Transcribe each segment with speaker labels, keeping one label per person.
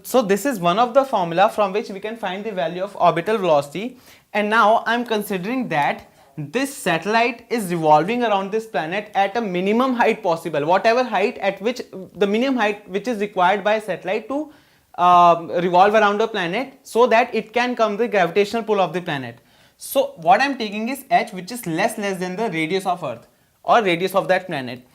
Speaker 1: So this is one of the formula from which we can find the value of orbital velocity. And now I'm considering that this satellite is revolving around this planet at a minimum height possible, whatever height at which the minimum height which is required by a satellite to revolve around a planet, so that it can come the gravitational pull of the planet. So what I'm taking is h, which is less than the radius of Earth or radius of that planet.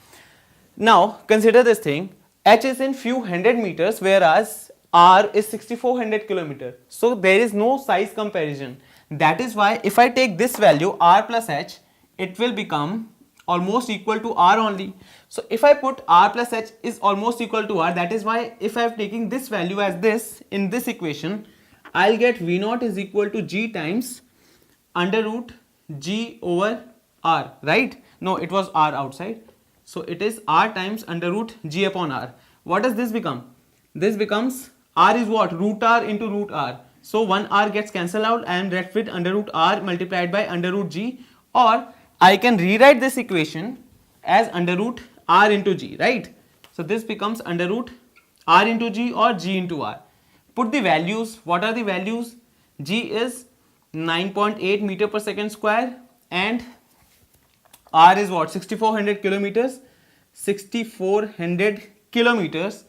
Speaker 1: Now consider this thing, h is in few hundred meters whereas r is 6400 kilometer. So there is no size comparison. That is why if I take this value r plus h, it will become almost equal to r only. So if I put r plus h is almost equal to r, that is why if I am taking this value as this in this equation, I'll get v naught is equal to g times under root g over r, right? No, it was r outside. So it is r times under root g upon r. What does this become? This becomes r is what? Root r into root r. So one r gets cancelled out and left with under root r multiplied by under root g, or I can rewrite this equation as under root r into g, right? So this becomes under root r into g or g into r. Put the values. What are the values? G is 9.8 meter per second square and r is what? 6400 kilometers. 6400 kilometers.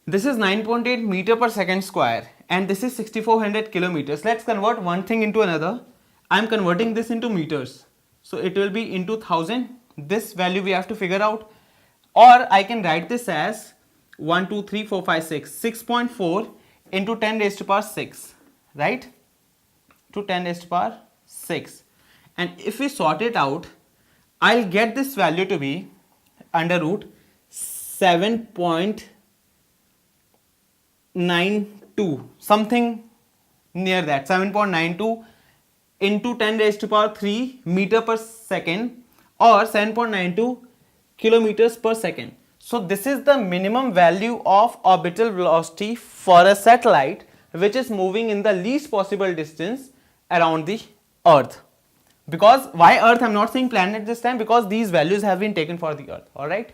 Speaker 1: This is 9.8 meter per second square and this is 6400 kilometers. Let's convert one thing into another. I am converting this into meters. So it will be into 1000. This value we have to figure out. Or I can write this as 1, 2, 3, 4, 5, 6. 6.4 into 10 raised to power 6. Right? To 10 raised to power 6. And if we sort it out, I'll get this value to be under root 7.92, something near that, 7.92 into 10 raised to power 3 meter per second or 7.92 kilometers per second. So this is the minimum value of orbital velocity for a satellite which is moving in the least possible distance around the Earth. Because why Earth? I'm not saying planet this time, because these values have been taken for the Earth. Alright.